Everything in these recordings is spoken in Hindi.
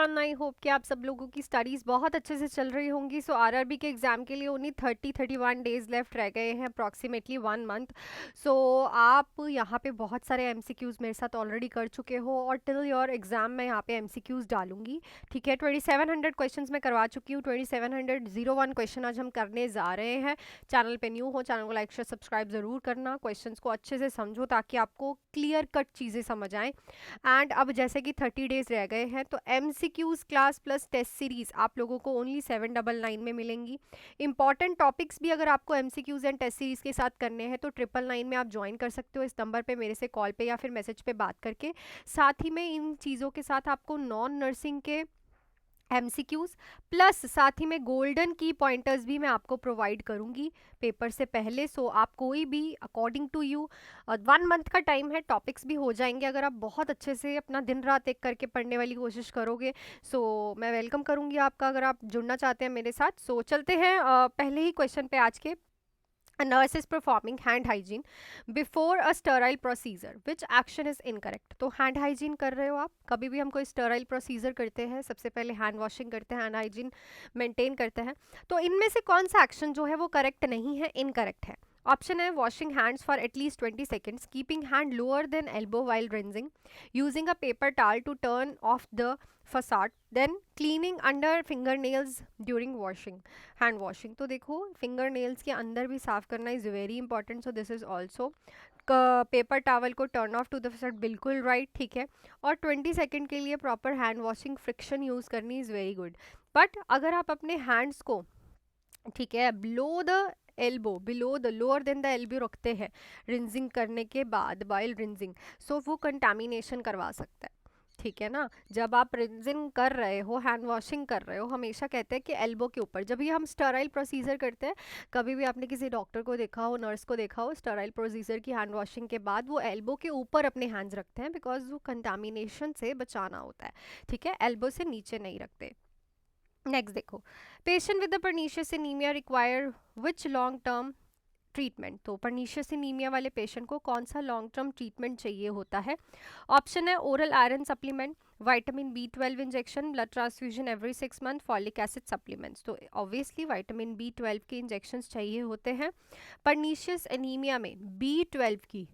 आई होप कि आप सब लोगों की स्टडीज़ बहुत अच्छे से चल रही होंगी। सो आरआरबी के एग्ज़ाम के लिए ओनली 31 डेज़ लेफ्ट रह गए हैं, अप्रॉक्सीमेटली 1 मंथ। सो आप यहाँ पे बहुत सारे एमसीक्यूज़ मेरे साथ ऑलरेडी कर चुके हो और टिल योर एग्ज़ाम मैं यहाँ पे एमसीक्यूज़ डालूंगी। ठीक है, 2700 क्वेश्चंस मैं करवा चुकी हूँ। 2701 क्वेश्चन आज हम करने जा रहे हैं। चैनल पे न्यू हो, चैनल को लाइक शेयर सब्सक्राइब ज़रूर करना। क्वेश्चंस को अच्छे से समझो ताकि आपको क्लियर कट चीज़ें समझ आएँ। एंड अब जैसे कि 30 डेज रह गए हैं तो MCQs class plus test series आप लोगों को ओनली 799 में मिलेंगी। इंपॉर्टेंट टॉपिक्स भी अगर आपको एमसीक्यूज एंड टेस्ट सीरीज के साथ करने हैं तो 999 में आप ज्वाइन कर सकते हो, इस नंबर पे मेरे से कॉल पे या फिर मैसेज पे बात करके। साथ ही में इन चीज़ों के साथ आपको नॉन नर्सिंग के एमसीक्यूज प्लस साथ ही में गोल्डन की पॉइंटर्स भी मैं आपको प्रोवाइड करूंगी पेपर से पहले। सो आप कोई भी अकॉर्डिंग टू यू 1 मंथ का टाइम है, टॉपिक्स भी हो जाएंगे अगर आप बहुत अच्छे से अपना दिन रात एक करके पढ़ने वाली कोशिश करोगे। सो मैं वेलकम करूंगी आपका अगर आप जुड़ना चाहते हैं मेरे साथ। सो चलते हैं पहले ही क्वेश्चन पे आज के। A nurse is performing hand hygiene before a sterile procedure. Which action is incorrect? तो हैंड हाइजीन कर रहे हो आप, कभी भी हम कोई स्टेराइल प्रोसीजर करते हैं सबसे पहले हैंड वॉशिंग करते हैं, हैंड हाइजीन मेंटेन करते हैं। तो इनमें से कौन सा एक्शन जो है वो करेक्ट नहीं है, इनकरेक्ट है। ऑप्शन है washing hands for at least 20 seconds, keeping hand lower then elbow while rinsing, using a paper towel to turn off the faucet, then cleaning under finger nails during washing hand washing. तो देखो फिंगर नेल्स के अंदर भी साफ करना is very important, so this is also. Paper towel को turn off to the faucet, बिल्कुल राइट, ठीक है। और 20 सेकेंड के लिए proper hand washing friction use करनी इज़ वेरी गुड। बट अगर आप अपने हैंड्स को, ठीक है, below the elbow, below the lower than the elbow रखते हैं रिंजिंग करने के बाद, बाइल रिंजिंग, सो वो कंटामिनेशन करवा सकता है। ठीक है ना, जब आप रिंजिंग कर रहे हो, हैंड वॉशिंग कर रहे हो, हमेशा कहते हैं कि एल्बो के ऊपर, जब भी हम स्टेराइल प्रोसीजर करते हैं, कभी भी आपने किसी डॉक्टर को देखा हो, नर्स को देखा हो, स्टेराइल प्रोसीजर की हैंड वॉशिंग के बाद वो एल्बो के ऊपर अपने हैंड्स रखते हैं बिकॉज वो कंटामिनेशन से बचाना होता है। ठीक है, एल्बो से नीचे नहीं रखते। नेक्स्ट देखो, patient with the pernicious anaemia require which long term treatment. तो पर्नीशियस एनीमिया वाले पेशेंट को कौन सा लॉन्ग टर्म ट्रीटमेंट चाहिए होता है। ऑप्शन है oral iron supplement, vitamin B12 injection, blood transfusion every 6 month, folic acid supplements. तो ऑब्वियसली विटामिन B12 के इंजेक्शंस चाहिए होते हैं। पर्नीशियस एनीमिया में B12 की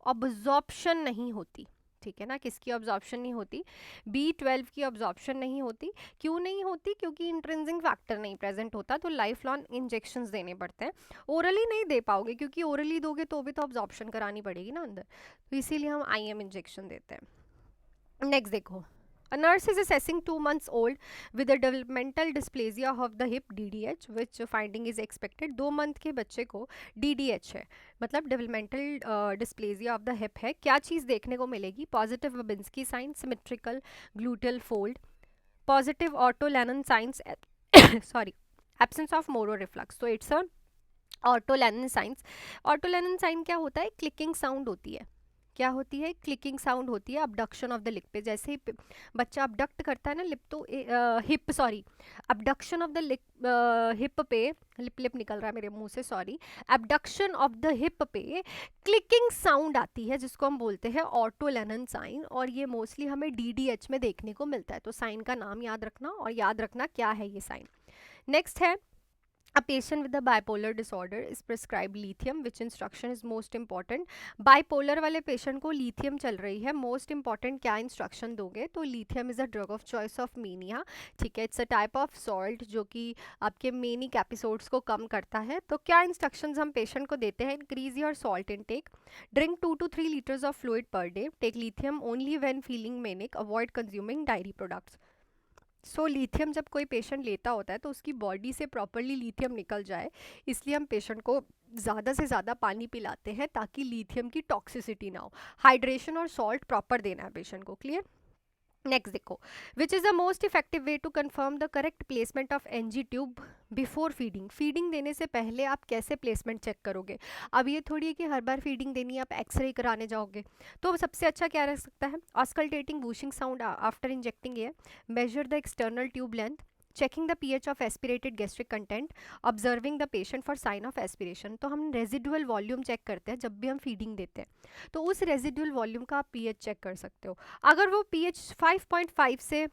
ऑब्जॉर्प्शन नहीं होती। ठीक है ना, किसकी ऑब्जॉर्प्शन नहीं होती, B12 की ऑब्जॉर्प्शन नहीं होती। क्यों नहीं होती, क्योंकि इंट्रिंसिक फैक्टर नहीं प्रेजेंट होता, तो लाइफ लॉन्ग इंजेक्शंस देने पड़ते हैं। ओरली नहीं दे पाओगे क्योंकि ओरली दोगे तो भी तो ऑब्जॉर्प्शन करानी पड़ेगी ना अंदर, तो इसीलिए हम IM इंजेक्शन देते हैं। नेक्स्ट देखो, A nurse is assessing 2 months old with a developmental dysplasia of the hip DDH, which finding is expected। 2 month के बच्चे को DDH है, मतलब developmental dysplasia of the hip है। क्या चीज़ देखने को मिलेगी, positive Babinski sign, symmetrical gluteal fold, positive Ortolani signs, sorry, absence of Moro reflex. तो it's a Ortolani signs. Ortolani sign क्या होता है, क्लिकिंग साउंड होती है। क्या होती है, क्लिकिंग साउंड होती है अबडक्शन ऑफ द लिप पे। जैसे ही बच्चा अबडक्ट करता है ना लिप, तो hip, sorry, abduction of the hip पे, लिप निकल रहा है मेरे मुंह से, sorry, abduction of the hip पे क्लिकिंग साउंड आती है जिसको हम बोलते हैं ऑटोलैनन साइन, और ये मोस्टली हमें DDH में देखने को मिलता है। तो साइन का नाम याद रखना और याद रखना क्या है ये साइन। नेक्स्ट है, A patient with a bipolar disorder is prescribed lithium. Which instruction is most important? Bipolar वाले पेशेंट को लिथियम चल रही है, मोस्ट इंपॉर्टेंट क्या इंस्ट्रक्शन दोगे, तो lithium is a drug of choice of mania. ठीक है, it's a type of salt जो कि आपके मेनिक एपिसोड्स को कम करता है। तो क्या इंस्ट्रक्शंस हम पेशेंट को देते हैं, increase your salt intake, drink 2 to 3 liters of fluid per day, take lithium only when feeling manic, avoid consuming dairy products. So lithium जब कोई पेशेंट लेता होता है तो उसकी बॉडी से प्रॉपरली लिथियम निकल जाए, इसलिए हम पेशेंट को ज़्यादा से ज़्यादा पानी पिलाते हैं ताकि लिथियम की टॉक्सिसिटी ना हो। हाइड्रेशन और सॉल्ट प्रॉपर देना है पेशेंट को, क्लियर। नेक्स्ट देखो, which is the most effective way to confirm the correct placement of NG tube before feeding. Feeding देने से पहले आप कैसे प्लेसमेंट चेक करोगे। अब ये थोड़ी है कि हर बार फीडिंग देनी है, आप एक्सरे कराने जाओगे। तो सबसे अच्छा क्या रह सकता है, auscultating whooshing sound after injecting air, measure the external tube length, checking the pH of aspirated gastric content, observing the patient for sign of aspiration. तो हम रेजिडुअल वॉल्यूम चेक करते हैं जब भी हम फीडिंग देते हैं, तो उस रेजिडुअल वॉल्यूम का आप pH चेक कर सकते हो। अगर वो pH 5.5 से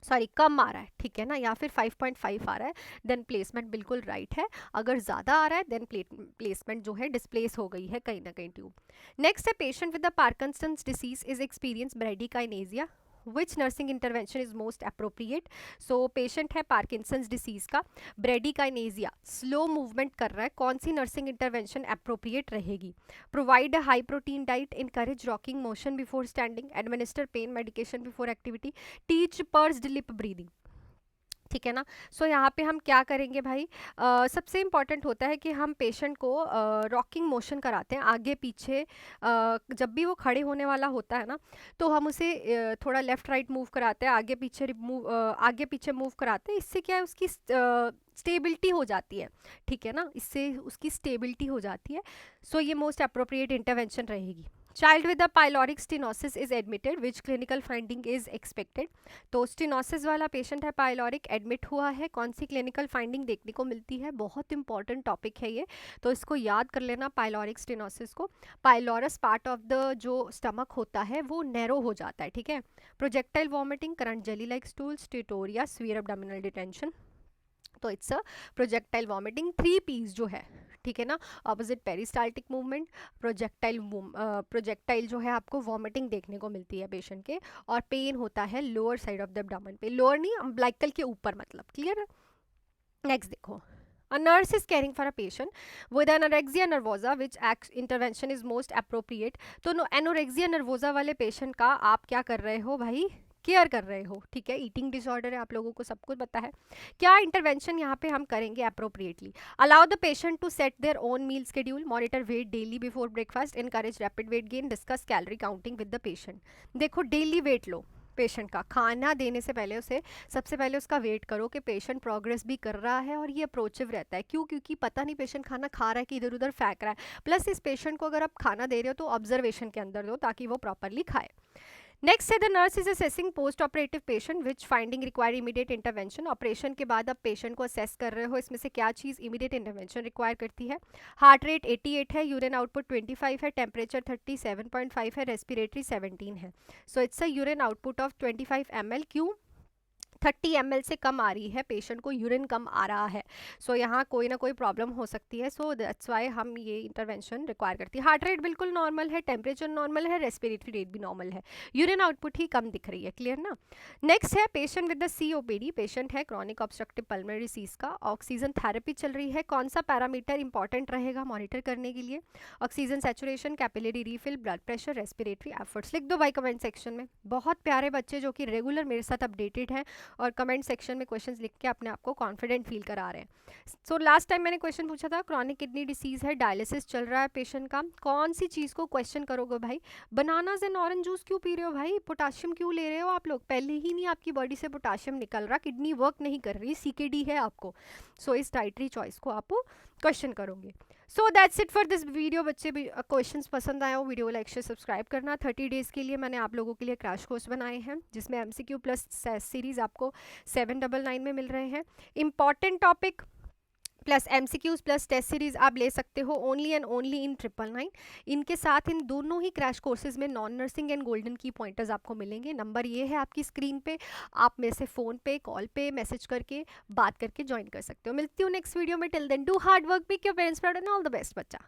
सॉरी कम आ रहा है, ठीक है ना, या फिर 5.5 आ रहा है, देन प्लेसमेंट बिल्कुल राइट है। अगर ज़्यादा आ रहा है देन प्लेसमेंट जो है डिस्प्लेस हो गई है कहीं ना कहीं ट्यूब। नेक्स्ट है patient with the Parkinson's disease is experience bradykinesia, which nursing intervention is most appropriate. So patient है पार्किंसंस डिसीज का, ब्रेडिकाइनेजिया, स्लो मूवमेंट कर रहा है, कौन सी नर्सिंग इंटरवेंशन अप्रोप्रिएट रहेगी? Provide a high protein diet, encourage rocking motion before standing, administer pain medication before activity, teach pursed lip breathing, ठीक है ना। सो यहाँ पे हम क्या करेंगे भाई, सबसे इम्पॉर्टेंट होता है कि हम पेशेंट को रॉकिंग मोशन कराते हैं आगे पीछे। जब भी वो खड़े होने वाला होता है ना, तो हम उसे थोड़ा लेफ्ट राइट मूव कराते हैं, आगे पीछे मूव कराते हैं। इससे क्या है, उसकी स्टेबिलिटी हो जाती है, ठीक है ना, इससे उसकी स्टेबिलिटी हो जाती है। सो ये मोस्ट अप्रोप्रिएट इंटरवेंशन रहेगी। Child with the pyloric stenosis is admitted, which clinical finding is expected. तो स्टेनोसिस वाला पेशेंट है, पाइलोरिक एडमिट हुआ है, कौन सी क्लिनिकल फाइंडिंग देखने को मिलती है? बहुत इंपॉर्टेंट टॉपिक है ये, तो इसको याद कर लेना पाइलोरिक स्टेनोसिस को। पाइलोरस पार्ट ऑफ द जो स्टमक होता है वो नैरो हो जाता है, ठीक है। Projectile vomiting, current jelly like stool, steatorrhea, severe abdominal distension. तो it's a projectile vomiting. 3 P's जो है, ठीक है ना, ऑपोजिट पेरिस्टाल्टिक मूवमेंट, प्रोजेक्टाइल जो है आपको वॉमिटिंग देखने को मिलती है पेशेंट के, और पेन होता है lower side of the abdomen पे, लोअर नहीं, अम्बिलिकल के ऊपर, मतलब क्लियर है। नेक्स्ट देखो, a nurse is caring for a patient with anorexia nervosa which intervention is most appropriate। तो एनोरेक्सिया नर्वोजा वाले पेशेंट का आप क्या कर रहे हो भाई, केयर कर रहे हो, ठीक है। ईटिंग डिसऑर्डर है, आप लोगों को सब कुछ पता है। क्या इंटरवेंशन यहाँ पे हम करेंगे appropriately? Allow the patient to set their own meal schedule, monitor weight daily before breakfast, encourage rapid weight gain, discuss calorie counting with the patient. देखो डेली वेट लो पेशेंट का, खाना देने से पहले उसे सबसे पहले उसका वेट करो कि पेशेंट प्रोग्रेस भी कर रहा है और ये अप्रोचिव रहता है। क्यों? क्योंकि पता नहीं पेशेंट खाना खा रहा है कि इधर उधर फेंक रहा है। प्लस इस पेशेंट को अगर आप खाना दे रहे हो तो ऑब्जर्वेशन के अंदर दो ताकि वो प्रॉपरली खाए। नेक्स्ट है the nurse is assessing post operative patient which finding require immediate intervention. Operation के बाद आप पेशेंट को असेस कर रहे हो, इसमें से क्या चीज़ इमीडिएट इंटरवेंशन रिक्वायर करती है? हार्ट रेट 88 है, यूरिन आउटपुट 25 है, टेम्परेचर 37.5 है, रेस्पिरेटरी 17 है। So it's a urine output of 25 ml। क्यों? 30 ml से कम आ रही है, पेशेंट को यूरिन कम आ रहा है। सो यहाँ कोई ना कोई प्रॉब्लम हो सकती है, सो दैट्स वाई हम ये इंटरवेंशन रिक्वायर करती है। हार्ट रेट बिल्कुल नॉर्मल है, टेम्परेचर नॉर्मल है, रेस्पिरेटरी रेट भी नॉर्मल है, यूरिन आउटपुट ही कम दिख रही है, क्लियर ना। नेक्स्ट है patient with the COPD, patient है क्रॉनिक ऑब्स्ट्रक्टिव पल्मोनरी डिसीज का, ऑक्सीजन थेरेपी चल रही है। कौन सा पैरामीटर इंपॉर्टेंट रहेगा मॉनिटर करने के लिए? Oxygen saturation, capillary refill, blood pressure, respiratory efforts. लिख दो भाई कमेंट सेक्शन में। बहुत प्यारे बच्चे जो कि रेगुलर मेरे साथ अपडेटेड हैं और कमेंट सेक्शन में क्वेश्चंस लिख के अपने आप को कॉन्फिडेंट फील करा रहे हैं। सो लास्ट टाइम मैंने क्वेश्चन पूछा था, क्रॉनिक किडनी डिसीज है, डायलिसिस चल रहा है पेशेंट का, कौन सी चीज़ को क्वेश्चन करोगे भाई? बनानाज एंड ऑरेंज जूस क्यों पी रहे हो भाई? पोटाशियम क्यों ले रहे हो आप लोग? पहले ही नहीं आपकी बॉडी से पोटाशियम निकल रहा, किडनी वर्क नहीं कर रही, CKD है आपको। सो इस डाइटरी चॉइस को आप क्वेश्चन करोगे। So that's it for this video. बच्चे भी क्वेश्चंस पसंद आए हो, वीडियो लाइक शेयर सब्सक्राइब करना। 30 डेज़ के लिए मैंने आप लोगों के लिए क्रैश कोर्स बनाए हैं जिसमें MCQ प्लस सीरीज आपको 799 में मिल रहे हैं। Important topic plus MCQs plus test series आप ले सकते हो ओनली एंड ओनली इन 999। इनके साथ इन दोनों ही क्रैश कोर्सेज में नॉन नर्सिंग एंड गोल्डन की पॉइंटर्स आपको मिलेंगे। नंबर ये है आपकी स्क्रीन पे, आप मेरे से फ़ोन पे, कॉल पे, मैसेज करके, बात करके ज्वाइन कर सकते हो। मिलती हूँ नेक्स्ट वीडियो में। Till then do hard work, make your parents proud and all the best बच्चा।